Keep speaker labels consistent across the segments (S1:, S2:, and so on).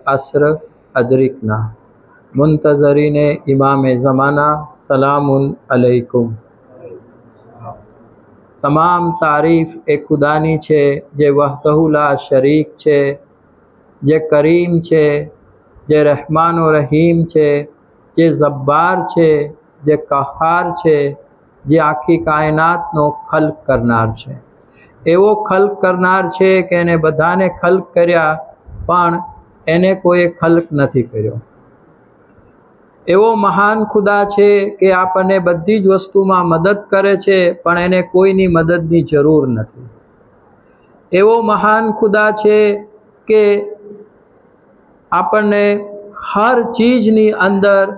S1: असर अदरिकना मुंतजरीन इमाम ज़माना सलामुन अलैकुम। तमाम तारीफ़ ए खुदानी छे जे वहदहु ला शरीक छे, जे करीम छे, जे रहमान व रहीम छे, जे जब्बार छे, जे कहार छे, जे आखी कायनातनो खल्क करनार छे। एवो खल्क करनार छे के एने बधाने खल्क कर्या पण एने कोई खल्क नथी कर्यो। एवो महान खुदा छे के आपने बधी ज वस्तुमां मदद करे छे पण एने कोईनी मददनी जरूर नथी। एवो महान खुदा छे के आपने हर चीजनी अंदर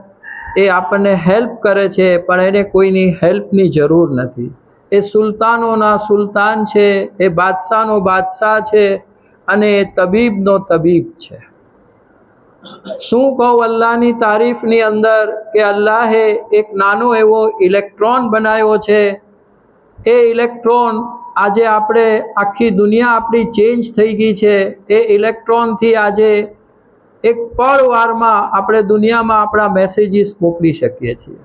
S1: ए आपने हेल्प करे छे पण एने कोईनी हेल्पनी जरूर नथी। ए सुल्तानोना सुल्तान छे, ए बादशाहनो बादशाह छे अने ए तबीबनो तबीब छे। शू कहूं अल्लाहनी तारीफनी अंदर के अल्लाहे एक नानो एवो इलेक्ट्रॉन बनाव्यो छे। ए इलेक्ट्रॉन आजे आपणे आखी दुनिया आपणी चेन्ज थई गई छे। ए इलेक्ट्रॉन थी आजे एक पळवारमां आपणे दुनियामां आपणा मेसेजीस मोकली शकीए छीए।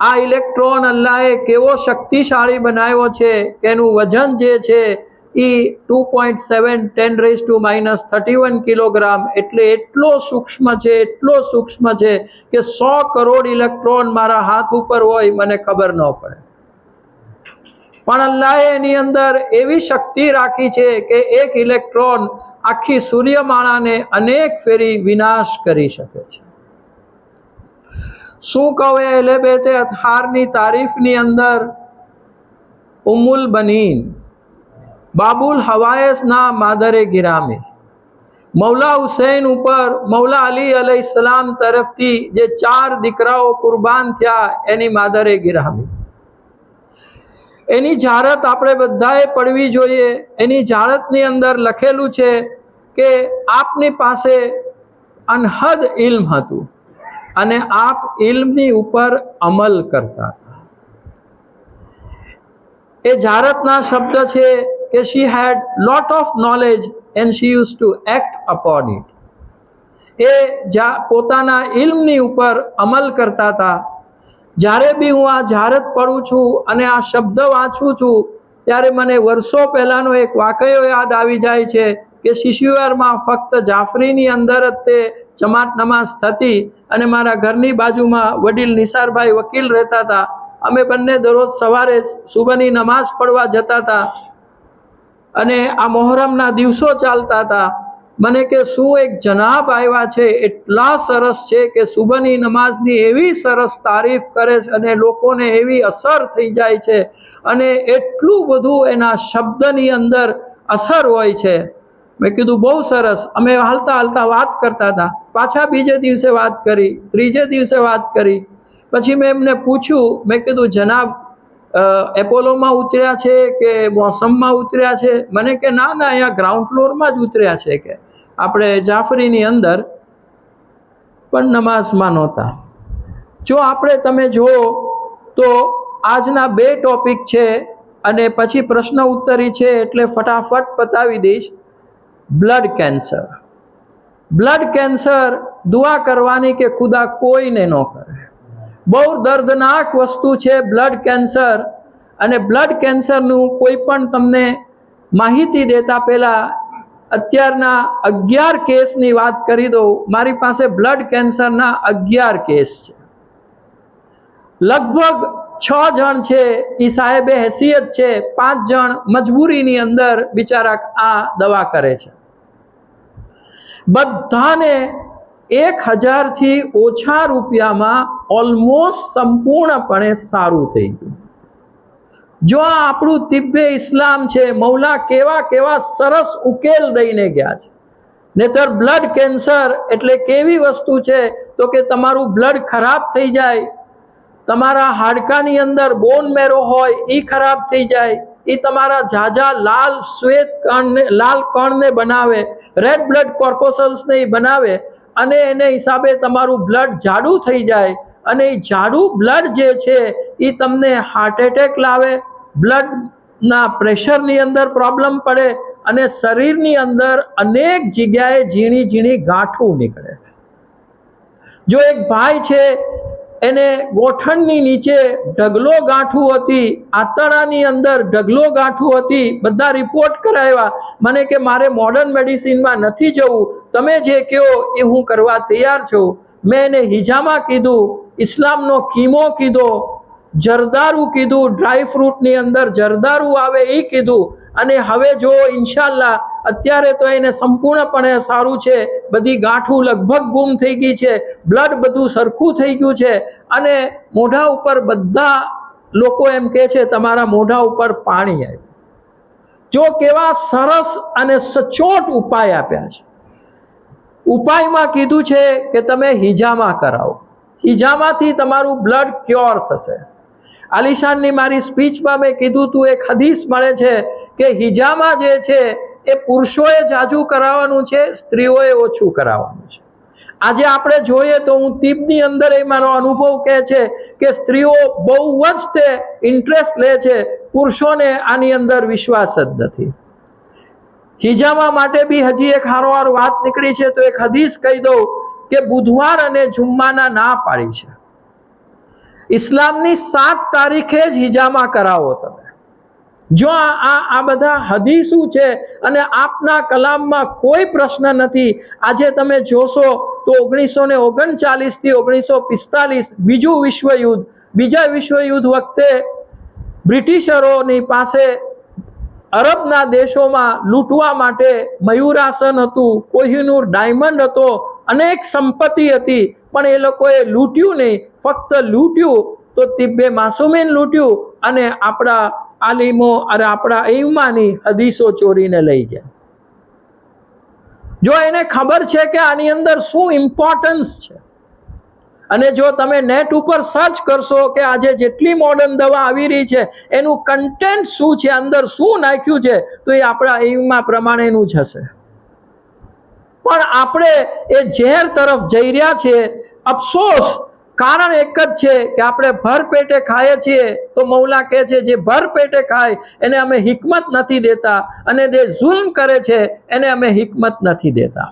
S1: आ इलेक्ट्रॉन अल्लाहे केवो शक्तिशाળી बनाव्यो छे के एनुं वजन जे छे ई 2.7 10⁻³ किलोग्राम एटले एटलो सूक्ष्म छे, एटलो सूक्ष्म छे के 100 करोड़ इलेक्ट्रॉन मारा हाथ उपर होय मने खबर न पड़े। पण अल्लाहे एनी अंदर एवी शक्ति राखी छे के एक इलेक्ट्रॉन आखी सूर्यमाळाने अनेक फेरी विनाश करी शके छे। शू कहे अहले बैते अतहारनी तारीफनी अंदर उम्मुल बनीन बाबुल हवायस ना मादरे गिरामी मौला हुसैन ऊपर मौला अली अलैहिस्सलाम तरफथी जे 4 दीकराओ कुर्बान थया एनी मादरे गिरामी। एनी जारत आपणे बधाए पढ़वी जोईए। एनी जारतनी अंदर लखेलू छे के आपनी पासे अनहद इल्म हतुं अने आप इल्मनी उपर अमल करता था। ए जारतना शब्द छे के she had lot of knowledge and she used to act upon it. ए पोताना इल्मनी उपर अमल करता था। જ્યારે બી હું આ જારત પઢું છું અને આ શબ્દ વાંચું છું ત્યારે મને વર્ષો પહેલાંનો એક વાકયો યાદ આવી જાય છે કે શિશુવારમાં ફક્ત જાફરીની અંદર જ તે જમાત નમાઝ થતી અને મારા ઘરની બાજુમાં વડીલ નિસારભાઈ વકીલ રહેતા હતા। અમે બંને દરરોજ સવારે સુબહની નમાઝ પઢવા જતા હતા અને આ મોહરમના દિવસો ચાલતા હતા। મને કે શું એક જનાબ આવ્યા છે એટલા સરસ છે કે સુબહની નમાઝની એવી સરસ તારીફ કરે છે અને લોકોને એવી અસર થઈ જાય છે અને એટલું બધું એના શબ્દની અંદર અસર હોય છે। મેં કીધું બહુ સરસ। અમે હાલતા હાલતા વાત કરતા હતા। પાછા બીજે દિવસે વાત કરી, ત્રીજે દિવસે વાત કરી। પછી મેં એમને પૂછ્યું, મેં કીધું જનાબ એપોલોમાં ઉતર્યા છે કે મોસમમાં ઉતર્યા છે? મને કે ના ના અહીંયા ગ્રાઉન્ડ ફ્લોરમાં જ ઉતર્યા છે કે આપણે જાફરીની અંદર પણ નમાઝમાં નહોતા। જો આપણે તમે જુઓ તો આજના 2 ટોપિક છે અને પછી પ્રશ્ન ઉત્તરી છે એટલે ફટાફટ પતાવી દઈશ। Blood cancer. બ્લડ કેન્સર દુઆ કરવાની કે ખુદા કોઈને ન કરે। બહુ દર્દનાક વસ્તુ છે બ્લડ કેન્સર। અને બ્લડ કેન્સરનું કોઈ પણ તમને માહિતી દેતા પહેલાં અત્યારના 11 કેસની વાત કરી દઉં। મારી પાસે બ્લડ કેન્સરના 11 કેસ છે। લગભગ 6 જણ છે એ સાહેબે હેસિયત છે, 5 જણ મજબૂરીની અંદર બિચારા આ દવા કરે છે। બધાને 1000 થી ઓછા રૂપિયામાં ઓલમોસ્ટ સંપૂર્ણપણે સારું થઈ ગયું। જો આ આપણું તિબ્બે ઇસ્લામ છે, મૌલા કેવા કેવા સરસ ઉકેલ દઈને ગયા છે। નહીતર બ્લડ કેન્સર એટલે કેવી વસ્તુ છે તો કે તમારું બ્લડ ખરાબ થઈ જાય, તમારા હાડકાની અંદર બોન મેરો હોય એ ખરાબ થઈ જાય, એ તમારા ઝાઝા લાલ શ્વેત કણને લાલ કણને બનાવે, રેડ બ્લડ કોર્પોસલ્સને એ બનાવે અને એને હિસાબે તમારું બ્લડ જાડું થઈ જાય અને એ જાડું બ્લડ જે છે એ તમને હાર્ટ એટેક લાવે, બ્લડના પ્રેશરની અંદર પ્રોબ્લેમ પડે અને શરીરની અંદર અનેક જગ્યાએ ઝીણી ઝીણી ગાંઠો નીકળે. જો એક ભાઈ છે એને ગોઠણની નીચે ઢગલો ગાંઠું હતી, આંતરડાની અંદર ઢગલો ગાંઠું હતી, બધા રિપોર્ટ કરાવ્યા. મને કે મારે મોડર્ન મેડિસિનમાં નથી જવું, તમે જે કહો એ હું કરવા તૈયાર છું. મેં એને હિજામા કીધું, ઇસ્લામનો કીમો કીધો, જરદારુ કીધું, ડ્રાય ફ્રૂટની અંદર જરદારુ આવે એ કીધું. અને હવે જો ઇન્શાલ્લાહ અત્યારે તો એને સંપૂર્ણપણે સારું છે, બધી ગાંઠું લગભગ ગુમ થઈ ગઈ છે, બ્લડ બધું સરખું થઈ ગયું છે. અને મોઢા ઉપર બધા લોકો એમ કહે છે તમારા મોઢા ઉપર પાણી આવ્યું. જો કેવા સરસ અને સચોટ ઉપાય આપ્યા છે. ઉપાયમાં કીધું છે કે તમે હિજામા કરાવો, હિજામાથી તમારું બ્લડ ક્યોર થશે. આલિશાનની મારી સ્પીચમાં મેં કીધું તું, એક હદીસ મળે છે કે હિજામા જે છે એ પુરુષોએ જાજુ કરાવવાનું છે, સ્ત્રીઓએ ઓછું કરાવવાનું છે. આજે આપણે જોઈએ તો હું તીબની અંદર એ મારો અનુભવ કહે છે કે સ્ત્રીઓ બહુ જ તે ઇન્ટરેસ્ટ લે છે, પુરુષોને આની અંદર વિશ્વાસ જ નથી. હિજામા માટે બી હજી એક હારોહાર વાત નીકળી છે તો એક હદીસ કહી દઉં કે બુધવાર અને જુમ્માના ના પાડી છે. ઇસ્લામની 7 તારીખે જ હિજામા કરાવો તમે. જો આ બધા હદીસો છે અને આપના કલામમાં કોઈ પ્રશ્ન નથી. આજે તમે જોશો તો 1939 થી 1945 બીજા વિશ્વયુદ્ધ વખતે બ્રિટિશરોની પાસે અરબના દેશોમાં લૂંટવા માટે મયુરાસન હતું, કોહિનૂર ડાયમંડ હતો, અનેક સંપત્તિ હતી, પણ એ લોકોએ લૂંટ્યું નહીં. ફક્ત લૂંટ્યું તો તિબ્બે માસુમીન લૂંટ્યું અને આપણા આલિમો અને આપણા ઈમાની હદીસો ચોરીને લઈ ગયા. જો એને ખબર છે કે આની અંદર શું ઇમ્પોર્ટન્સ છે, અને જો તમે નેટ ઉપર સર્ચ કરશો કે આજે જેટલી મોડર્ન દવા આવી રહી છે એનું કન્ટેન્ટ શું છે, અંદર શું નાખ્યું છે, તો એ આપણા ઈમા પ્રમાણેનું જ હશે. પણ આપણે એ ઝેર તરફ જઈ રહ્યા છીએ. અફસોસ કારણ એક જ છે કે આપણે ભર પેટે ખાઈએ છીએ તો મૌલા કહે છે જે ભર પેટે ખાય એને અમે હિકમત નથી દેતા, અને જે જુલ્મ કરે છે એને અમે હિકમત નથી દેતા.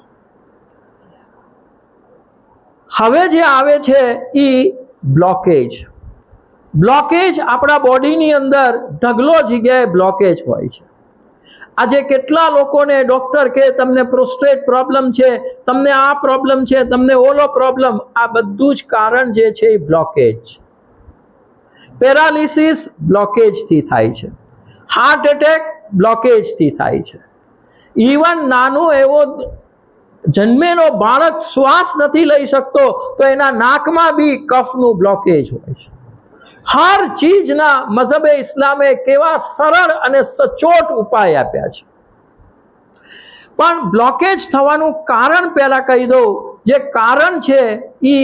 S1: હવે જે આવે છે એ બ્લોકેજ આપણા બોડીની અંદર ઢગલો જગ્યાએ બ્લોકેજ હોય છે. આજે કેટલા લોકોને ડોક્ટર કે તમને પ્રોસ્ટેટ પ્રોબ્લેમ છે, તમને આ પ્રોબ્લેમ છે, તમને ઓલો પ્રોબ્લેમ, આ બધું જ કારણ જે છે એ બ્લોકેજ. પેરાલિસિસ બ્લોકેજથી થાય છે, હાર્ટ એટેક બ્લોકેજથી થાય છે. ઇવન નાનો એવો જન્મેલો બાળક શ્વાસ નથી લઈ શકતો તો એના નાકમાં બી કફનું બ્લોકેજ હોય છે. હર ચીજના મઝહબે ઇસ્લામે કેવા સરળ અને સચોટ ઉપાય આપ્યા છે. પણ બ્લોકેજ થવાનું કારણ પહેલા કહી દઉં. જે કારણ છે એ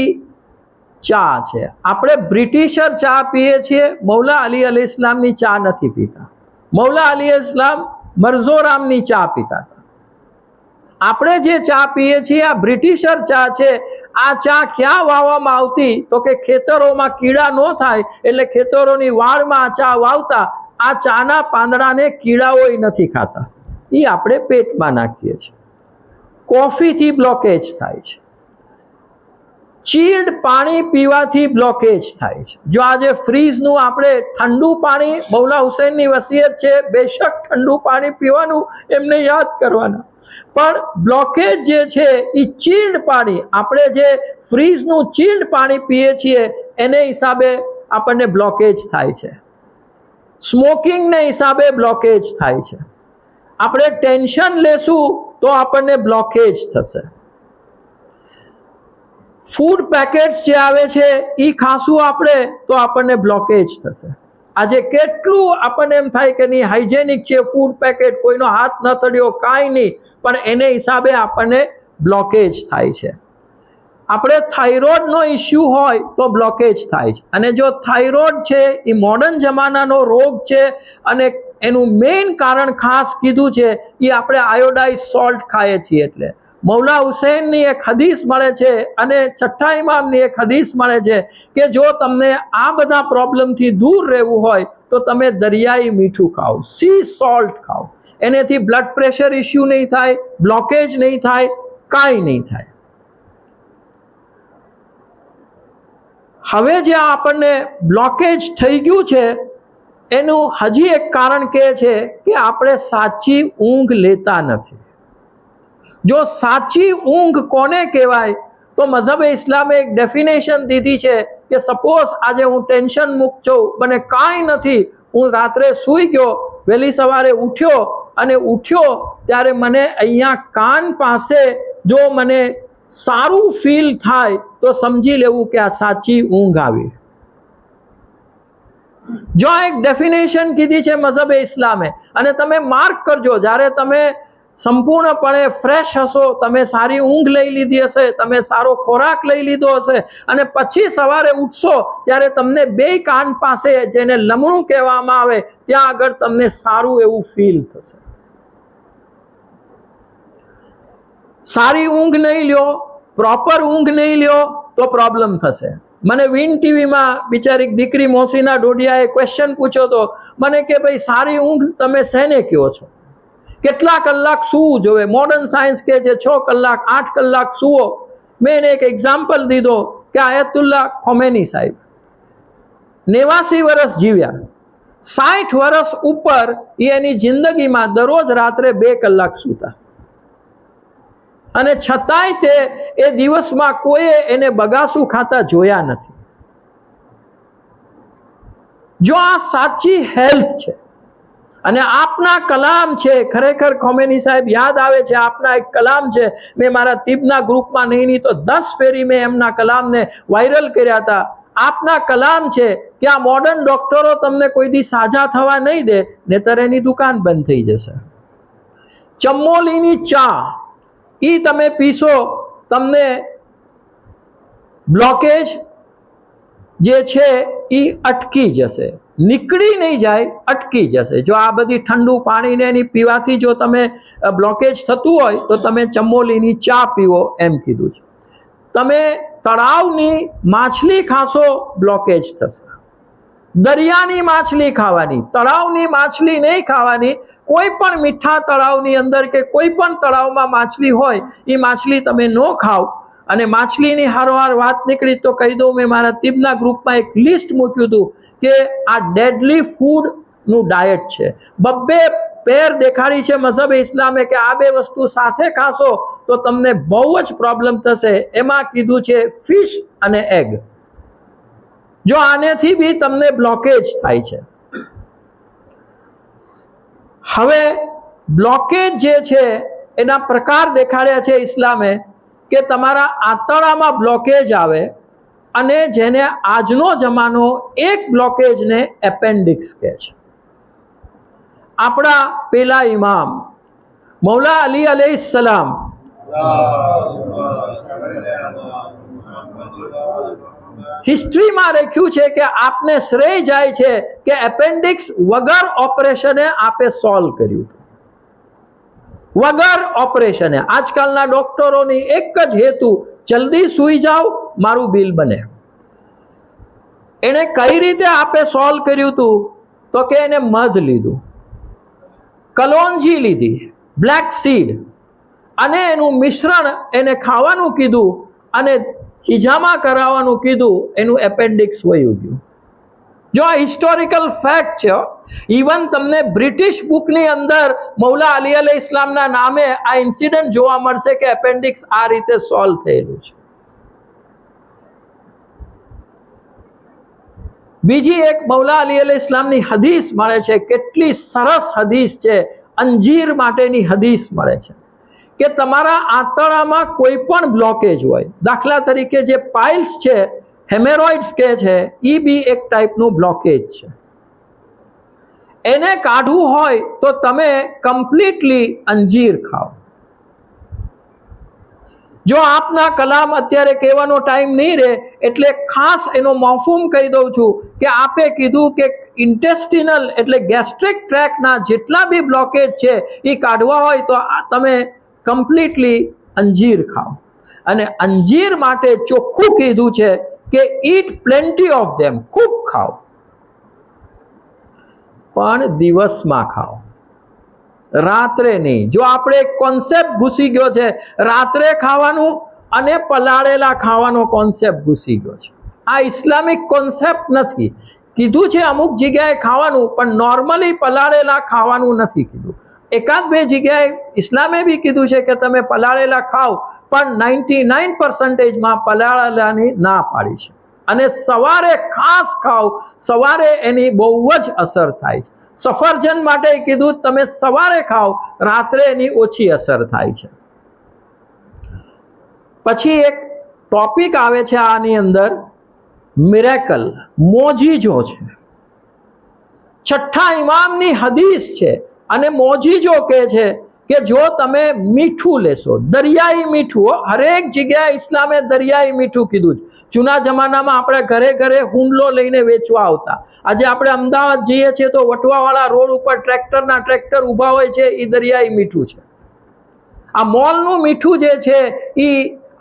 S1: ચા છે. આપણે બ્રિટિશર ચા પીએ છીએ, મૌલા અલી અલી ઇસ્લામની ચા નથી પીતા. મૌલા અલી ઇસ્લામ મરઝોરામની ચા પીતા હતા. આપણે જે ચા પીએ છીએ આ બ્રિટિશર ચા છે. આ ચા ક્યાં વાવવામાં આવતી તો કે ખેતરોમાં કીડા ન થાય એટલે ખેતરોની વાળમાં આ ચા વાવતા. આ ચાના પાંદડાને કીડાઓ નથી ખાતા, એ આપણે પેટમાં નાખીએ છીએ. કોફીથી બ્લોકેજ થાય છે. ચીલ્ડ પાણી પીવાથી બ્લોકેજ થાય છે. જો આજે ફ્રીજનું આપણે ઠંડુ પાણી, મૌલા હુસૈનની વસિયત છે બેશક ઠંડુ પાણી પીવાનું, એમને યાદ કરવાના. પણ બ્લોકેજ જે છે એ ચીલ્ડ પાણી, આપણે જે ફ્રીજનું ચીલ્ડ પાણી પીએ છીએ એને હિસાબે આપણને બ્લોકેજ થાય છે. સ્મોકિંગને હિસાબે બ્લોકેજ થાય છે. આપણે ટેન્શન લેશું તો આપણને બ્લોકેજ થશે. ફૂડ પેકેટ્સ જે આવે છે એ ખાશું આપણે તો આપણને બ્લોકેજ થશે. આજે કેટલું આપણને એમ થાય કે નહીં હાઇજેનિક છે ફૂડ પેકેટ, કોઈનો હાથ ન તળ્યો કાંઈ નહીં, પણ એને હિસાબે આપણને બ્લોકેજ થાય છે. આપણે થાઇરોઇડનો ઇસ્યુ હોય તો બ્લોકેજ થાય છે. અને જો થાઇરોઇડ છે એ મોડર્ન જમાનાનો રોગ છે અને એનું મેઇન કારણ ખાસ કીધું છે એ આપણે આયોડાઇઝ સોલ્ટ ખાઈએ છીએ. એટલે મૌલા હુસૈનની એક હદીસ મળે છે અને છઠ્ઠા ઇમામની એક હદીસ મળે છે કે જો તમને આ બધા પ્રોબ્લેમથી દૂર રહેવું હોય તો તમે દરિયાઈ મીઠું ખાઓ, સી સોલ્ટ ખાઓ. એનેથી બ્લડ પ્રેશર ઇસ્યુ નહીં થાય, બ્લોકેજ નહીં થાય, કાંઈ નહીં થાય. હવે જે આપણને બ્લોકેજ થઈ ગયું છે એનું હજી એક કારણ કે છે કે આપણે સાચી ઊંઘ લેતા નથી. જો સાચી ઊંઘ કોને કહેવાય તો મઝહબ ઇસ્લામે એક ડેફિનેશન દીધી છે કે સપોઝ આજે હું ટેન્શન મુક્ત છું, મને કાંઈ નથી, હું રાત્રે સૂઈ ગયો, વહેલી સવારે ઉઠ્યો ત્યારે મને અહીંયા કાન પાસે જો મને સારું ફીલ થાય તો સમજી લેવું કે આ સાચી ઊંઘ આવી. જો આ એક ડેફિનેશન કીધી છે મઝહબ ઇસ્લામે, અને તમે માર્ક કરજો જ્યારે તમે સંપૂર્ણપણે ફ્રેશ હશો, તમે સારી ઊંઘ લઈ લીધી હશે, તમે સારો ખોરાક લઈ લીધો હશે અને પછી સવારે ઉઠશો ત્યારે તમને બે કાન પાસે, જેને લમણું કહેવામાં આવે, ત્યાં આગળ તમને સારું એવું ફીલ થશે. સારી ઊંઘ નહીં લ્યો, પ્રોપર ઊંઘ નહીં લ્યો તો પ્રોબ્લેમ થશે. મને વિન ટીવીમાં બિચારી દીકરી મોસીના ડોડિયાએ ક્વેશ્ચન પૂછ્યો તો મને કે ભાઈ સારી ઊંઘ તમે શેને કહો છો, કેટલા કલાક સૂવું જોઈએ? મોડર્ન સાયન્સ કહે છે 6 કલાક 8 કલાક સૂવો. મેં એને એક એક્ઝામ્પલ દીધો કે આયતુલ્લા ખોમેની સાહેબ 89 વર્ષ જીવ્યા, 60 વર્ષ ઉપર એની જિંદગીમાં દરરોજ રાત્રે 2 કલાક સૂતા, અને છતાંય તે એ દિવસમાં કોઈએ એને બગાસું ખાતા જોયા નથી. જો આ સાચી હેલ્થ છે અને આપના કલામ છે, ખરેખર ખોમેની સાહેબ યાદ આવે છે, આપના એક કલામ છે, મેં મારા તિબના ગ્રુપમાં નહીં તો 10 ફેરી મેં એમના કલામને વાયરલ કર્યા હતા. આપના કલામ છે કે આ મોડર્ન ડોક્ટરો તમને કોઈ દી સાજા થવા નહીં દે, નહીતર એની દુકાન બંધ થઈ જશે. ચમોલીની ચા ઈ તમે પીશો, તમને બ્લોકેજ જે છે એ અટકી જશે, નીકળી નહીં જાય, અટકી જશે. જો આ બધી ઠંડુ પાણીને એની પીવાથી જો તમે બ્લોકેજ થતું હોય તો તમે ચમોલીની ચા પીવો એમ કીધું છે. તમે તળાવની માછલી ખાશો, બ્લોકેજ થશે. દરિયાની માછલી ખાવાની, તળાવની માછલી નહીં ખાવાની. કોઈ પણ મીઠા તળાવની અંદર કે કોઈ પણ તળાવમાં માછલી હોય એ માછલી તમે ન ખાઓ. અને માછલીની હારોહાર વાત નીકળી તો કહી દઉં, મેં મારા તિબના ગ્રુપમાં એક લિસ્ટ મૂક્યું હતું કે આ ડેડલી ફૂડનું ડાયટ છે. 2 પેર દેખાડી છે મઝહબ ઇસ્લામે કે આ 2 વસ્તુ સાથે ખાશો તો તમને બહુ જ પ્રોબ્લેમ થશે. એમાં કીધું છે ફિશ અને એગ. જો આનેથી બી તમને બ્લોકેજ થાય છે. હવે બ્લોકેજ જે છે એના પ્રકાર દેખાડ્યા છે ઇસ્લામે કે તમારા આંતરડામાં બ્લોકેજ આવે, અને જેને આજનો જમાનો એક બ્લોકેજને એપેન્ડિક્સ કહે છે. આપણા પેલા ઇમામ મૌલા અલી અલૈહિસ્સલામ હિસ્ટ્રીમાં લખ્યું છે કે આપને શ્રેય જાય છે કે એપેન્ડિક્સ વગર ઓપરેશને આપે સોલ્વ કર્યું હતું, વગર ઓપરેશને. આજકાલના ડોક્ટરોની એક જ હેતુ, જલ્દી સૂઈ જાઓ, મારું બિલ બને. એને કઈ રીતે આપે સોલ્વ કર્યું હતું તો કે એને મધ લીધું, કલોંજી લીધી, બ્લેક સીડ, અને એનું મિશ્રણ એને ખાવાનું કીધું અને હિજામા કરાવવાનું કીધું, એનું એપેન્ડિક્સ વયું ગયું. જો આ હિસ્ટોરિકલ ફેક્ટ છે. ઇવન તમને બ્રિટિશ બુકની અંદર મૌલા અલી અલૈહિસ્સલામના નામે આ ઇન્સિડન્ટ જોવા મળશે કે એપેન્ડિક્સ આ રીતે સોલ્વ થયેલું છે. બીજી એક મૌલા અલી અલૈહિસ્સલામની હદીસ મળે છે, કેટલી સરસ હદીસ છે, અંજીર માટેની હદીસ મળે છે કે તમારા આંતરડામાં કોઈ પણ બ્લોકેજ હોય, દાખલા તરીકે જે પાઇલ્સ છે, હેમેરોઇડ્સ કહે છે, એ બી એક ટાઈપનું બ્લોકેજ છે. એને કાઢવું હોય તો તમે કમ્પ્લીટલી અંજીર ખાઓ. જો આપના કલામ અત્યારે કહેવાનો ટાઈમ નહીં રહે એટલે ખાસ એનો મફહૂમ કહી દઉં છું કે આપે કીધું કે ઇન્ટેસ્ટિનલ એટલે ગેસ્ટ્રિક ટ્રેકના જેટલા બી બ્લોકેજ છે એ કાઢવા હોય તો તમે કમ્પ્લીટલી અંજીર ખાઓ. અને અંજીર માટે ચોખ્ખું કીધું છે કે ઈટ પ્લેન્ટી ઓફ ધેમ, ખૂબ ખાઓ, પણ દિવસમાં ખાઓ. રાત્રે નહીં. જો આપણે એક કોન્સેપ્ટ ઘૂસી ગયો છે, રાત્રે ખાવાનું અને પલાળેલા ખાવાનો કોન્સેપ્ટ ઘૂસી ગયો છે. આ ઇસ્લામિક કોન્સેપ્ટ નથી. કીધું છે અમુક જગ્યાએ ખાવાનું, પણ નોર્મલી પલાળેલા ખાવાનું નથી કીધું. એકાદ બે જગ્યાએ ઇસ્લામે બી કીધું છે કે તમે પલાળેલા ખાઓ, પણ 99%માં પલાળેલાની ના પાડી છે. અને સવારે ખાસ ખાઓ, સવારે એની બહુ જ અસર થાય છે. સફરજન માટે કીધું તમે સવારે ખાઓ, રાત્રે એની ઓછી અસર થાય છે. પછી એક ટોપિક આવે છે આની અંદર, મિરેકલ, મોજીજો છે. છઠ્ઠા ઇમામની હદીસ છે અને મોજીજો કહે છે કે જો તમે મીઠું લેશો, દરિયાઈ મીઠું, હરેક જગ્યાએ ઇસ્લામે દરિયાઈ મીઠું કીધું છે. જૂના જમાનામાં આપણે ઘરે ઘરે હુંડલો લઈને વેચવા આવતા. આજે આપણે અમદાવાદ જઈએ છીએ તો વટવાવાળા રોડ ઉપર ટ્રેક્ટર ઊભા હોય છે, એ દરિયાઈ મીઠું છે. આ મોલનું મીઠું જે છે એ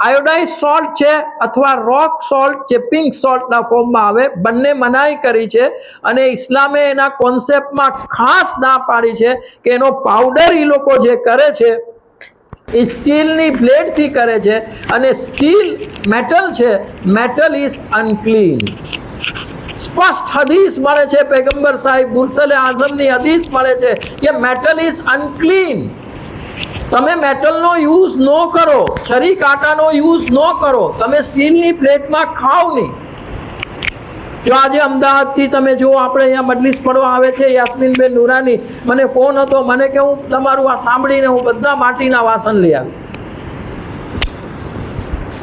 S1: આયોડાઇઝ સોલ્ટ છે અથવા રોક સોલ્ટ જે પિંક સોલ્ટના ફોર્મમાં આવે, બંને મનાઈ કરી છે. અને ઇસ્લામે એના કોન્સેપ્ટમાં ખાસ ના પાડી છે કે એનો પાવડર એ લોકો જે કરે છે એ સ્ટીલની બ્લેડથી કરે છે, અને સ્ટીલ મેટલ છે, મેટલ ઇઝ અનક્લીન. સ્પષ્ટ હદીસ મળે છે, પૈગંબર સાહેબ મુરસલે આઝમની હદીસ મળે છે કે મેટલ ઇઝ અનક્લીન. તમે મેટલનો યુઝ ન કરો, છરી કાંટાનો યુઝ ન કરો, તમે સ્ટીલની પ્લેટમાં ખાઓ નહીં. જો આજે અમદાવાદથી તમે જો આપણે અહીંયા મજલિસ પડવા આવે છે યાસ્મીનબેન નુરાની, મને ફોન હતો, મને કે હું તમારું આ સાંભળીને હું બધા માટીના વાસણ લઈ આવી.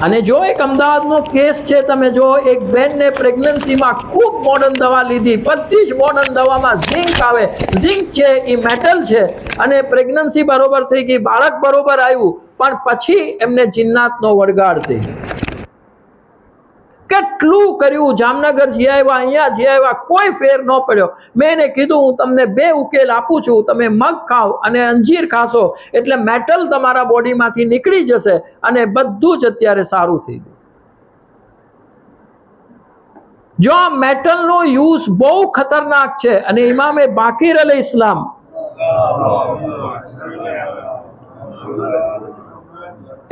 S1: અને જો એક અમદાવાદનો કેસ છે, તમે જો એક બેનને પ્રેગ્નન્સીમાં ખૂબ મોડર્ન દવા લીધી, બધી જ મોડર્ન દવામાં ઝિંક આવે, ઝિંક છે એ મેટલ છે, અને પ્રેગ્નન્સી બરોબર થઈ ગઈ, બાળક બરોબર આવ્યું, પણ પછી એમને જિન્નાતનો વળગાડ થઈ ગયો. કેટલું કર્યું, જામનગર જઈ આવ્યા, અહીંયા જઈ આવ્યા, કોઈ ફેર ન પડ્યો. મેં એને કીધું હું તમને 2 ઉકેલ આપું છું, તમે મગ ખાઓ અને અંજીર ખાશો એટલે મેટલ તમારા બોડીમાંથી નીકળી જશે અને બધું જ અત્યારે સારું થઈ ગયું. જો આ મેટલનો યુઝ બહુ ખતરનાક છે. અને ઇમામે બાકીર અલૈહિ ઇસ્લામ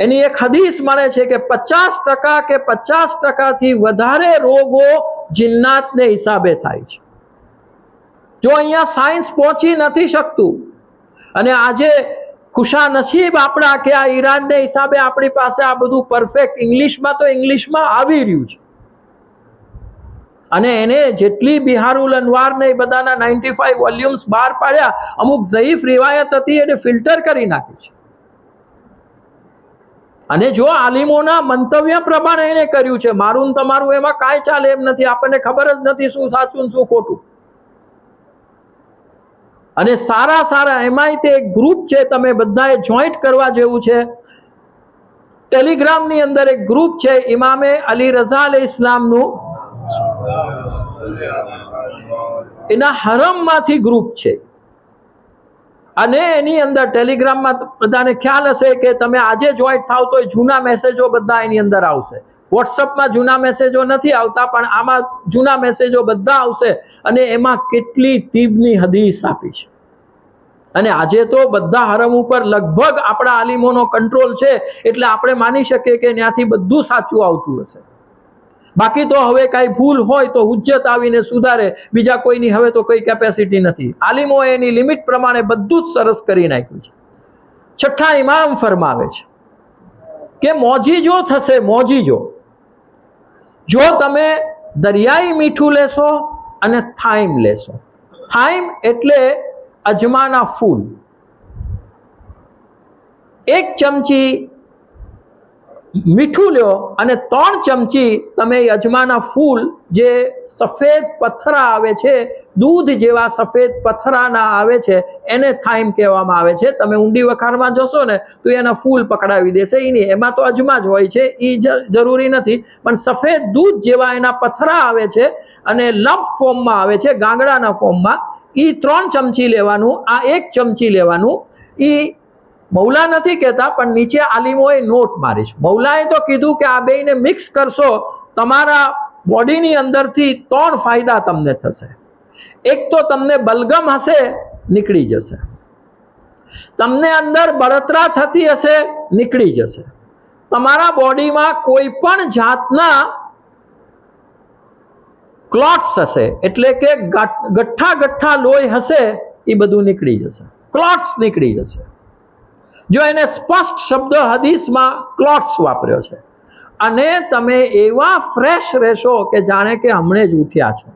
S1: એની એક હદીસ મળે છે કે 50% કે 50%થી વધારે રોગો જિન્નાતને હિસાબે થાય છે. જો અહીંયા સાયન્સ પહોંચી નથી શકતું, અને આજે ખુશા નસીબ આપણા કે આ ઈરાનને હિસાબે આપણી પાસે આ બધું પરફેક્ટ ઇંગ્લિશમાં તો ઇંગ્લિશમાં આવી રહ્યું છે. અને એને જેટલી બિહારુલ અનવાર ને એ બધાના 95 વોલ્યુમ્સ બહાર પાડ્યા, અમુક ઝઈફ રિવાયત હતી એને ફિલ્ટર કરી નાખી છે. અને જો આલિમોના મંતવ્ય પ્રમાણે એને કર્યું છે. મારું તમારું એમાં કાંઈ ચાલે એમ નથી, આપણને ખબર જ નથી શું સાચું શું ખોટું. અને સારા સારા એમાંય તે એક ગ્રુપ છે, તમે બધાએ જોઈન્ટ કરવા જેવું છે. ટેલિગ્રામની અંદર એક ગ્રુપ છે ઇમામે અલી રઝા અલૈહિ ઇસ્લામનું, એના હરમમાંથી ગ્રુપ છે. અને એની અંદર ટેલિગ્રામમાં બધાને ખ્યાલ હશે કે તમે આજે જોઈન્ટ થાવ તો જૂના મેસેજો બધા એની અંદર આવશે. વોટ્સઅપમાં જૂના મેસેજો નથી આવતા, પણ આમાં જૂના મેસેજો બધા આવશે. અને એમાં કેટલી તીબની હદીસ આપી છે. અને આજે તો બધા હરમ ઉપર લગભગ આપણા આલિમોનો કંટ્રોલ છે, એટલે આપણે માની શકીએ કે ત્યાંથી બધું સાચું આવતું હશે. બાકી તો હવે કાંઈ ભૂલ હોય તો હુજ્જત આવીને સુધારે, બીજા કોઈની હવે તો કોઈ કેપેસિટી નથી. આલિમોએ એની લિમિટ પ્રમાણે બધું જ સરસ કરી નાખ્યું છે. છઠ્ઠા ઇમામ ફરમાવે છે કે મોજીજો થશે, મોજીજો. જો તમે દરિયાઈ મીઠું લેશો અને થાઈમ લેશો. થાઈમ એટલે અજમાના ફૂલ. 1 ચમચી મીઠું લ્યો અને 3 ચમચી તમે અજમાના ફૂલ, જે સફેદ પથરા આવે છે, દૂધ જેવા સફેદ પથરાના આવે છે, એને થાઈમ કહેવામાં આવે છે. તમે ઊંડી વખારમાં જશો ને તો એના ફૂલ પકડાવી દેશે. એમાં તો અજમા જ હોય છે, એ જરૂરી નથી, પણ સફેદ દૂધ જેવા એના પથરા આવે છે અને લંપ ફોર્મમાં આવે છે, ગાંગડાના ફોર્મમાં. એ 3 ચમચી લેવાનું, આ 1 ચમચી લેવાનું. એ મૌલા નથી કહેતા, પણ નીચે આલિમોએ નોટ મારી છે. મૌલાએ તો કીધું કે આ બેયને મિક્સ કરશો, તમારા બોડીની અંદરથી 3 ફાયદા તમને થશે. એક તો તમને બલગમ હશે, નીકળી જશે. તમને અંદર બળતરા થતી હશે, નીકળી જશે. તમારા બોડીમાં કોઈ પણ જાતના ક્લોટ્સ હશે, એટલે કે ગઠ્ઠા ગઠ્ઠા લોહી હશે, એ બધું નીકળી જશે. ક્લોટ્સ નીકળી જશે. જો એને સ્પષ્ટ શબ્દ હદીસમાં ક્લોટ્સ વાપર્યો છે. અને તમે એવા ફ્રેશ રહેશો કે જાણે કે હમણે જ ઉઠ્યા છો.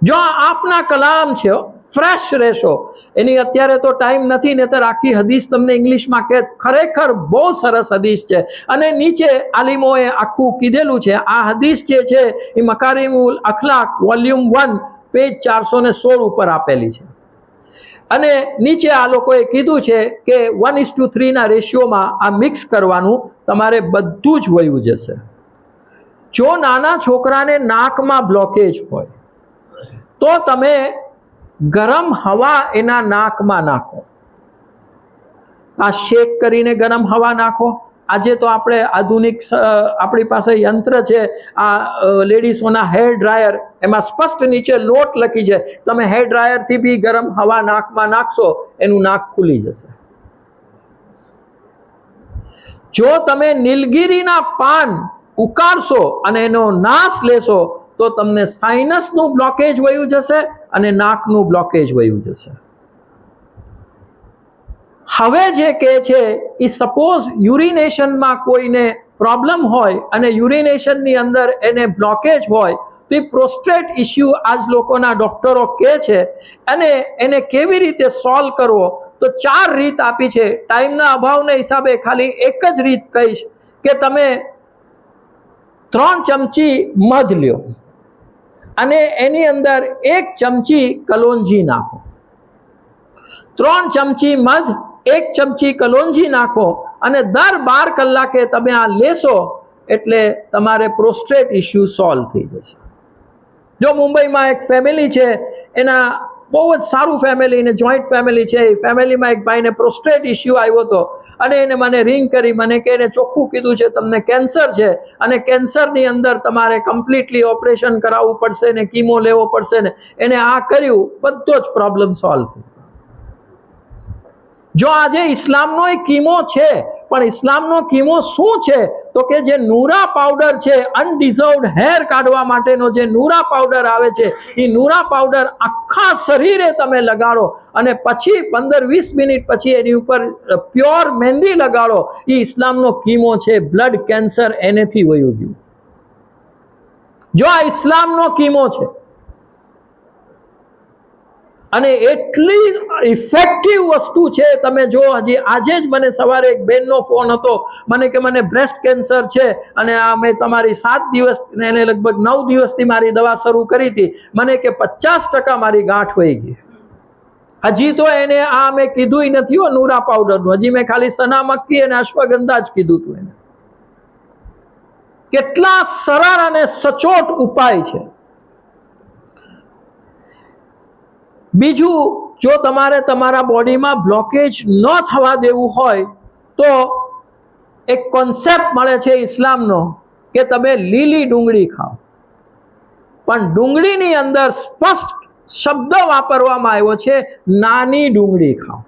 S1: જો આપના કલામ છે, ફ્રેશ રહેશો. એની અત્યારે તો ટાઈમ નથી, ને તો આખી હદીસ તમને ઇંગ્લિશમાં કે ખરેખર બહુ સરસ હદીસ છે. અને નીચે આલિમોએ આખું કીધેલું છે. આ હદીસ જે છે એ મકારીમુલ અખલાક વોલ્યુમ 1 પેજ 416 ઉપર આપેલી છે. અને નીચે આ લોકોએ કીધું છે કે 1:3 ના રેશિયોમાં આ મિક્સ કરવાનું, તમારે બધું જ વયું જશે. જો નાના છોકરાને નાકમાં બ્લોકેજ હોય તો તમે ગરમ હવા એના નાકમાં નાખો. આ શેક કરીને ગરમ હવા નાખો. આજે તો આપણે આધુનિક આપણી પાસે યંત્ર છે, આ લેડીઝોના હેર ડ્રાયર, એમાં સ્પષ્ટ નીચે લોટ લખી છે. તમે હેર ડ્રાયરથી બી ગરમ હવા નાકમાં નાખશો, એનું નાક ખુલી જશે. જો તમે નીલગીરીના પાન ઉકાળશો અને એનો નાશ લેશો તો તમને સાઇનસનું બ્લોકેજ વયું જશે અને નાકનું બ્લોકેજ વયું જશે. હવે જે કહે છે એ સપોઝ યુરિનેશનમાં કોઈને પ્રોબ્લેમ હોય અને યુરિનેશનની અંદર એને બ્લોકેજ હોય તો એ પ્રોસ્ટેટ ઇસ્યુ આજ લોકોના ડોક્ટરો કહે છે. અને એને કેવી રીતે સોલ્વ કરવો, તો 4 રીત આપી છે. ટાઈમના અભાવના હિસાબે ખાલી એક જ રીત કહીશ કે તમે 3 ચમચી મધ લ્યો અને એની અંદર 1 ચમચી કલોંજી નાખો. 3 ચમચી મધ, 1 ચમચી કલોંજી નાખો અને દર 12 કલાકે તમે આ લેશો એટલે તમારે પ્રોસ્ટેટ ઇસ્યુ સોલ્વ થઈ જશે. જો મુંબઈમાં એક ફેમિલી છે, એના બહુ જ સારું ફેમિલી ને જોઈન્ટ ફેમિલી છે. એ ફેમિલીમાં એક ભાઈને પ્રોસ્ટેટ ઇસ્યુ આવ્યો હતો અને એને મને રિંગ કરી, મને કે એને ચોખ્ખું કીધું છે તમને કેન્સર છે અને કેન્સરની અંદર તમારે કમ્પ્લીટલી ઓપરેશન કરાવવું પડશે ને કીમો લેવો પડશે ને. એને આ કર્યું, બધો જ પ્રોબ્લેમ સોલ્વ થયો. જો આજે ઇસ્લામનો એક કીમો છે, પણ ઇસ્લામનો કીમો શું છે તો કે જે નૂરા પાવડર છે, અનડિઝર્વડ હેર કાઢવા માટેનો જે નૂરા પાવડર આવે છે, એ નૂરા પાવડર આખા શરીરે તમે લગાડો અને પછી 15-20 મિનિટ પછી એની ઉપર પ્યોર મહેંદી લગાડો. એ ઇસ્લામનો કીમો છે. બ્લડ કેન્સર એનેથી વયું ગયું. જો આ ઇસ્લામનો કીમો છે અને એટલી ઇફેક્ટિવ વસ્તુ છે. તમે જો હજી આજે જ મને સવારે એક બેનનો ફોન હતો, મને કે મને બ્રેસ્ટ કેન્સર છે અને આ મેં તમારી 7 દિવસ એને લગભગ 9 દિવસથી મારી દવા શરૂ કરી હતી. મને કે 50% મારી ગાંઠ વહી ગઈ. હજી તો એને આ મેં કીધું નથી હો નૂરા પાવડરનું, હજી મેં ખાલી સના મક્કી અને અશ્વગંધા જ કીધું હતું એને. કેટલા સરળ અને સચોટ ઉપાય છે. બીજું, જો તમારે તમારા બોડીમાં બ્લોકેજ ન થવા દેવું હોય તો એક કોન્સેપ્ટ મળે છે ઇસ્લામનો કે તમે લીલી ડુંગળી ખાઓ. પણ ડુંગળીની અંદર સ્પષ્ટ શબ્દ વાપરવામાં આવ્યો છે, નાની ડુંગળી ખાઓ.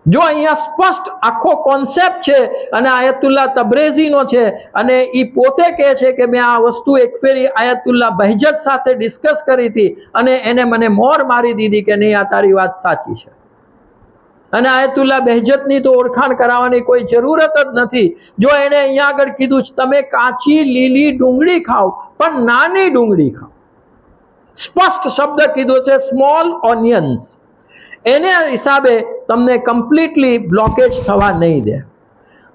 S1: જો અહીંયા સ્પષ્ટ આખો કોન્સેપ્ટ છે અને આયતુલ્લા તબ્રેઝીનો છે અને એ પોતે કહે છે કે મેં આ વસ્તુ એક ફેરી આયતુલ્લા બહજત સાથે ડિસ્કસ કરી હતી અને એને મને મોર મારી દીધી કે નહીં, આ તારી વાત સાચી છે. અને આયતુલ્લા બહજતની તો ઓળખાણ કરાવવાની કોઈ જરૂરત જ નથી. જો એને અહીંયા આગળ કીધું છે તમે કાચી લીલી ડુંગળી ખાઓ, પણ નાની ડુંગળી ખાઓ. સ્પષ્ટ શબ્દ કીધો છે, સ્મોલ ઓનિયન્સ. એને હિસાબે તમને કમ્પ્લીટલી બ્લોકેજ થવા નહીં દે.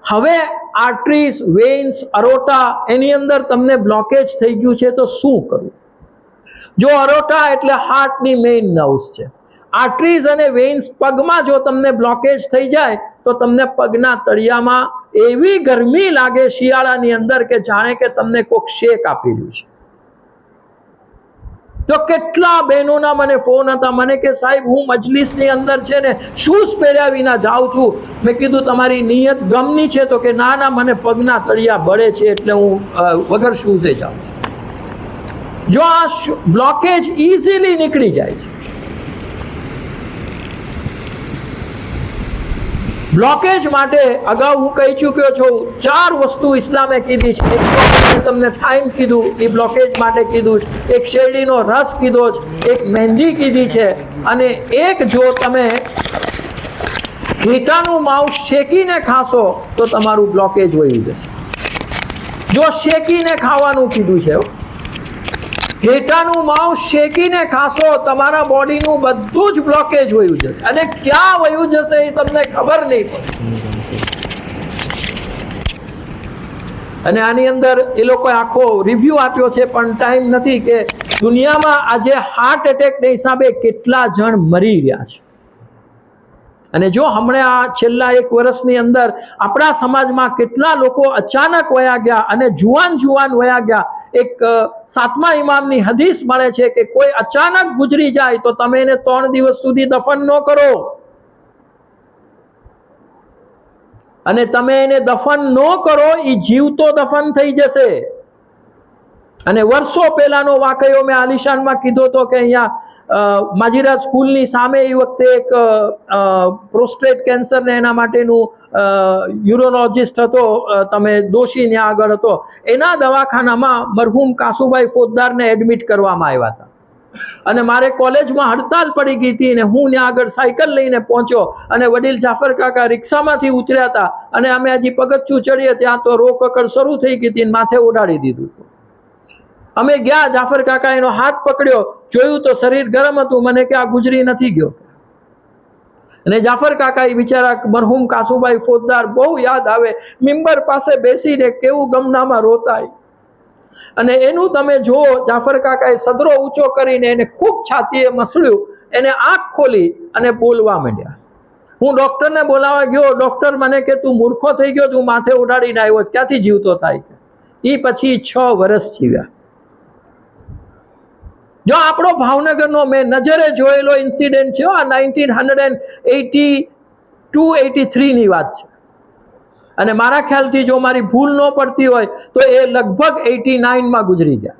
S1: હવે આર્ટરીઝ, વેઇન્સ, અરોટા એની અંદર તમને બ્લોકેજ થઈ ગયું છે તો શું કરવું? જો અરોટા એટલે હાર્ટની મેઇન નર્વ્સ છે. આર્ટરીઝ અને વેઇન્સ પગમાં જો તમને બ્લોકેજ થઈ જાય તો તમને પગના તળિયામાં એવી ગરમી લાગે શિયાળાની અંદર કે જાણે કે તમને કોઈક શેક આપી રહ્યું છે. તો કેટલા બહેનોના મને ફોન હતા, મને કે સાહેબ હું મજલિસની અંદર છે ને શૂઝ પહેર્યા વિના જાઉં છું. મેં કીધું તમારી નિયત ગમની છે? તો કે ના ના, મને પગના તળિયા બળે છે એટલે હું વગર શૂઝે જાઉં. જો આ બ્લોકેજ ઇઝીલી નીકળી જાય છે. બ્લોકેજ માટે અગાઉ હું કહી ચૂક્યો છું 4 વસ્તુ ઇસ્લામે કીધી છે. એક તો તમને થાઇમ કીધું, એ બ્લોકેજ માટે કીધું છે. એક શેરડીનો રસ કીધો છે, એક મહેંદી કીધી છે, અને એક જો તમે ઘેટાનું માંસ શેકીને ખાશો તો તમારું બ્લોકેજ વહી જશે. જો શેકીને ખાવાનું કીધું છે, ઘેટાનું માંસ શેકીને ખાશો તમારા બોડીનું બધું જ બ્લોકેજ વયું જશે, અને ક્યાં વયું જશે એ તમને ખબર નહીં પડે. અને આની અંદર એ લોકોએ આખો રિવ્યુ આપ્યો છે, પણ ટાઈમ નથી કે દુનિયામાં આજે હાર્ટ એટેકને હિસાબે કેટલા જણ મરી રહ્યા છે. અને જો હમણાં આ છેલ્લા 1 વર્ષની અંદર આપણા સમાજમાં કેટલા લોકો અચાનક વયા ગયા અને જુવાન વયા ગયા. એક 7મા ઇમામની હદીસ મળે છે કે કોઈ અચાનક ગુજરી જાય તો તમે એને 3 દિવસ સુધી દફન ન કરો, અને તમે એને દફન ન કરો એ જીવતો દફન થઈ જશે. અને વર્ષો પહેલાનો વાકયો મેં આલિશાનમાં કીધો હતો કે અહીંયા માજીરાજ સ્કૂલની સામે એ વખતે એક પ્રોસ્ટેટ કેન્સર ને એના માટેનું યુરોલોજિસ્ટ હતો, તમે દોશી ત્યાં આગળ હતો, એના દવાખાનામાં મરહુમ કાસુભાઈ ફોજદારને એડમિટ કરવામાં આવ્યા હતા. અને મારે કોલેજમાં હડતાલ પડી ગઈ હતી, અને હું ત્યાં આગળ સાયકલ લઈને પહોંચ્યો, અને વડીલ જાફર કાકા રિક્ષામાંથી ઉતર્યા હતા, અને અમે હજી પગથિયું ચડીએ ત્યાં તો રોકકડ શરૂ થઈ ગઈ હતી, માથે ઉડાડી દીધું હતું. અમે ગયા, જાફર કાકા એનો હાથ પકડ્યો, જોયું તો શરીર ગરમ હતું. મને કે આ ગુજરી નથી ગયો. અને જાફર કાકા એ બિચારા મરહુમ કાસુભાઈ ફોજદાર બહુ યાદ આવે, મિંબર પાસે બેસીને કેવું ગમનામાં રોતાય. અને એનું તમે જુઓ, જાફર કાકાએ સદરો ઊંચો કરીને એને ખૂબ છાતીએ મસળ્યું, એને આંખ ખોલી અને બોલવા માંડ્યા. હું ડોક્ટરને બોલાવવા ગયો, ડોક્ટર મને કે તું મૂર્ખો થઈ ગયો, તું માથે ઉડાડીને આવ્યો, ક્યાંથી જીવતો થાય? એ પછી 6 વર્ષ જીવ્યા. જો આપણો ભાવનગરનો મેં નજરે જોયેલો ઇન્સિડન્ટ છે, આ 1982-83 ની વાત છે, અને મારા ખ્યાલથી જો મારી ભૂલ ન પડતી હોય તો એ લગભગ 89માં ગુજરી ગયા.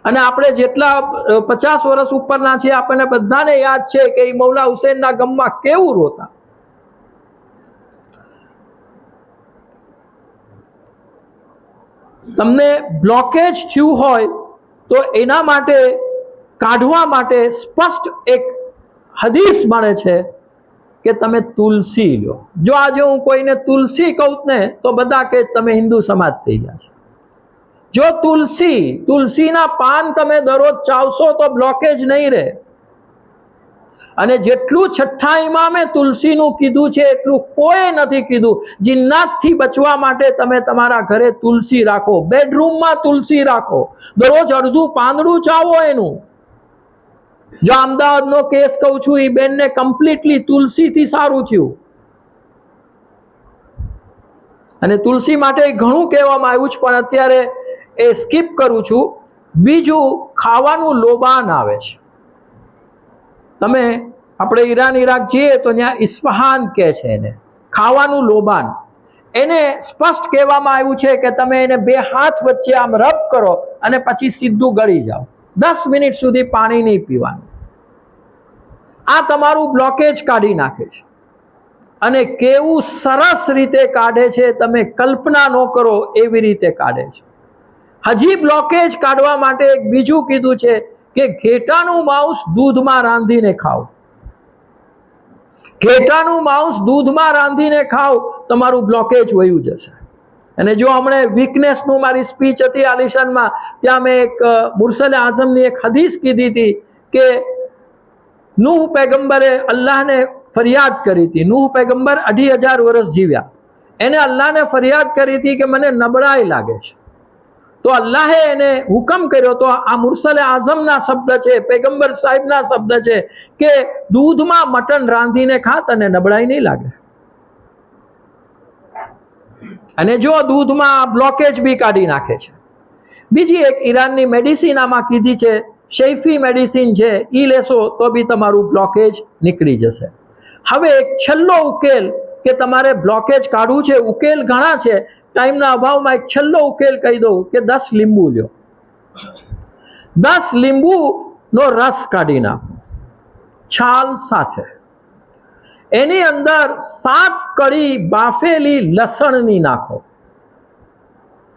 S1: અને આપણે જેટલા 50 વર્ષ ઉપરના છીએ, આપણને બધાને યાદ છે કે એ મૌલા હુસૈનના ગમમાં કેવું રોતા. તમને બ્લોકેજ થયું હોય તો એના માટે કાઢવા માટે સ્પષ્ટ એક હદીસ મળે છે કે તમે તુલસી લો. જો આજે હું કોઈને તુલસી કહું ને તો બધા કે તમે હિન્દુ સમાજ થઈ ગયા છો. જો તુલસીના પાન તમે દરરોજ ચાવશો તો બ્લોકેજ નહીં રહે. અને જેટલું 6ઠ્ઠા ઇમામે તુલસીનું કીધું છે એટલું કોઈ નથી કીધું. જિન્નાતથી બચવા માટે તમે તમારા ઘરે તુલસી રાખો, બેડરૂમમાં તુલસી રાખો, દરરોજ અડધું પાંદડું ચાવો એનું. જો અમદાવાદનો કેસ કહું છું, એ બેનને કમ્પ્લીટલી તુલસીથી સારું થયું. અને તુલસી માટે ઘણું કહેવામાં આવ્યું છે, પણ અત્યારે એ સ્કીપ કરું છું. બીજું, ખાવાનું લોબાન આવે છે. તમે આપણે ઈરાન ઈરાક જઈએ તો ત્યાં ઇસ્ફહાન કહે છે એને, ખાવાનું લોબાન. એને સ્પષ્ટ કહેવામાં આવ્યું છે કે તમે એને 2 હાથ વચ્ચે આમ રબ કરો અને પછી સીધું ગળી જાઓ, 10 મિનિટ સુધી પાણી નહીં પીવાનું. આ તમારું બ્લોકેજ કાઢી નાખે છે. અને કેવું સરસ રીતે કાઢે છે, તમે કલ્પના ન કરો એવી રીતે કાઢે છે. હજી બ્લોકેજ કાઢવા માટે એક બીજું કીધું છે કે ઘેટાનું માંસ દૂધમાં રાંધીને ખાઓ. ઘેટાનું માંસ દૂધમાં રાંધીને ખાઓ, તમારું બ્લોકેજ વયું જશે. અને જો હમણે વીકનેસનું મારી સ્પીચ હતી આલિશાનમાં, ત્યાં મેં એક મુરસલે આઝમની એક હદીસ કીધી હતી કે નૂહ પૈગંબરે અલ્લાહને ફરિયાદ કરી હતી. નૂહ પૈગંબર 2500 વર્ષ જીવ્યા. એને અલ્લાહને ફરિયાદ કરી હતી કે મને નબળાઈ લાગે છે. તો અલ્લાહે એને હુકમ કર્યો. તો આ મુરસલે આઝમના શબ્દ છે, પૈગંબર સાહેબના શબ્દ છે કે દૂધમાં મટન રાંધીને ખાત અને નબળાઈ નહીં લાગે. અને જો દૂધમાં બ્લોકેજ બી કાઢી નાખે છે. બીજી એક ઈરાનની મેડિસિન આમાં કીધી છે, શૈફી મેડિસિન છે, એ લેશો તો બી તમારું બ્લોકેજ નીકળી જશે. હવે એક છેલ્લો ઉકેલ કે તમારે બ્લોકેજ કાઢવું છે, ઉકેલ ઘણા છે, ટાઈમના અભાવમાં એક છેલ્લો ઉકેલ કહી દઉં કે 10 લીંબુ લ્યો. 10 લીંબુનો રસ કાઢી નાખો છાલ સાથે. એની અંદર 7 કળી બાફેલી લસણની નાખો,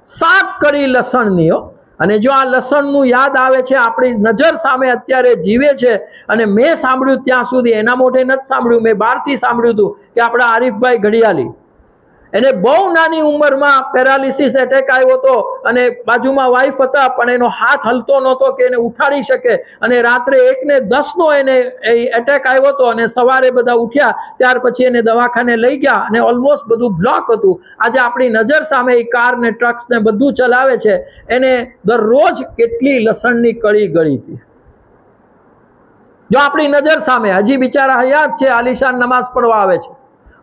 S1: 7 કળી લસણની હો. અને જો આ લસણનું યાદ આવે છે, આપણી નજર સામે અત્યારે જીવે છે, અને મેં સાંભળ્યું ત્યાં સુધી, એના મોઢે નથી સાંભળ્યું, મેં બહારથી સાંભળ્યું હતું કે આપણા આરીફભાઈ ઘડિયાળી, એને બહુ નાની ઉંમરમાં પેરાલિસિસ એટેક આવ્યો હતો, અને બાજુમાં વાઈફ હતા, પણ એનો હાથ હલતો નહોતો કે એને ઉઠાડી શકે, અને રાત્રે 1:10 એને એટેક આવ્યો હતો, અને સવારે બધા ઉઠ્યા ત્યાર પછી એને દવાખાને લઈ ગયા, અને ઓલમોસ્ટ બધું બ્લોક હતું. આજે આપણી નજર સામે એ કાર ને ટ્રક્સ ને બધું ચલાવે છે. એને દરરોજ કેટલી લસણની કળી ગળી હતી, જો આપણી નજર સામે. હજી બિચારા હયાત છે, આલિશાન નમાઝ પડવા આવે છે.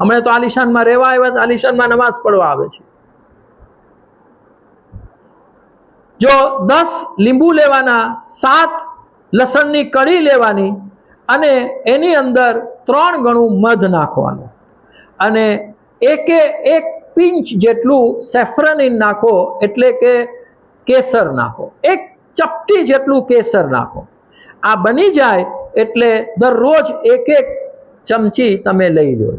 S1: હમણાં તો આલિશાનમાં રહેવા આવ્યા, આલિશાનમાં નમાઝ પડવા આવે છે. જો 10 લીંબુ લેવાના, 7 લસણની કળી લેવાની, અને એની અંદર 3 ગણું મધ નાખવાનું, અને 1 પિંચ જેટલું સેફ્રનિન નાખો, એટલે કે કેસર નાખો, 1 ચપટી જેટલું કેસર નાખો. આ બની જાય એટલે દરરોજ 1 ચમચી તમે લઈ લો.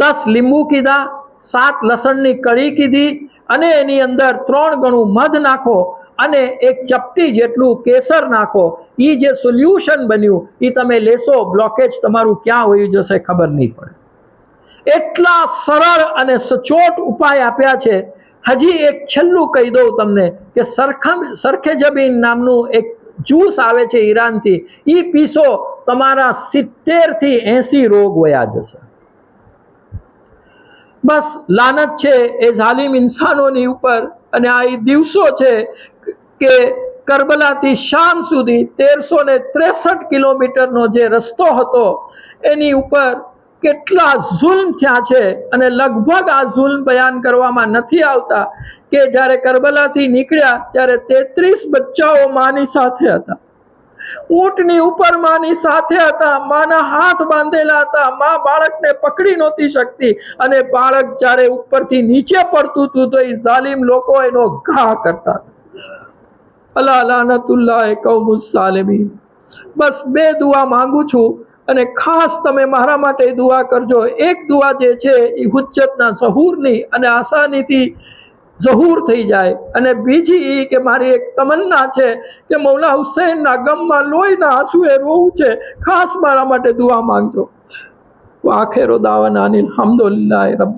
S1: 10 લીંબુ કીધા, 7 લસણની કળી કીધી, અને એની અંદર 3 ગણું મધ નાખો, અને 1 ચપટી જેટલું કેસર નાખો. એ જે સોલ્યુશન બન્યું એ તમે લેશો, બ્લોકેજ તમારું ક્યાં હોઈ જશે ખબર નહીં પડે. એટલા સરળ અને સચોટ ઉપાય આપ્યા છે. હજી એક છેલ્લું કહી દઉં તમને કે સરખેજબીન નામનું એક જ્યુસ આવે છે ઈરાનથી, એ પીશો, તમારા 70 થી 80 રોગ વયા જશે. બસ લાનત છે એ ઝાલિમ ઇન્સાનોની ઉપર. અને આ એ દિવસો છે કે કરબલાથી શામ સુધી 1363 કિલોમીટરનો જે રસ્તો હતો, એની ઉપર કેટલા ઝુલ્મ થયા છે. અને લગભગ આ ઝુલ્મ બયાન કરવામાં નથી આવતા કે જ્યારે કરબલાથી નીકળ્યા ત્યારે 33 બચ્ચાઓ માની સાથે હતા, ઊંટની ઉપર માની સાથે હતા, માના હાથ બાંધેલા હતા, માં બાળકને પકડી નહોતી શકતી, અને બાળક જ્યારે ઉપરથી નીચે પડતું હતું તો એ ઝાલિમ લોકો એનો ઘા કરતા. અલા લાનતુલ્લાહ કૌમુસ સાલિમીન. બસ 2 દુઆ માંગુ છું, અને ખાસ તમે મારા માટે દુઆ કરજો. એક દુઆ જે છે એ હુજ્જતના ઝહૂરની અને આસાનીથી ઝહૂર થઈ જાય, અને બીજી એ કે મારી એક તમન્ના છે કે મૌલા હુસૈનના ગમમાં લોહીના આંસુએ રોવું છે, ખાસ મારા માટે દુઆ માંગજો. આખિર દાવાના અનિલ હમ્દુલિલ્લાહ રબ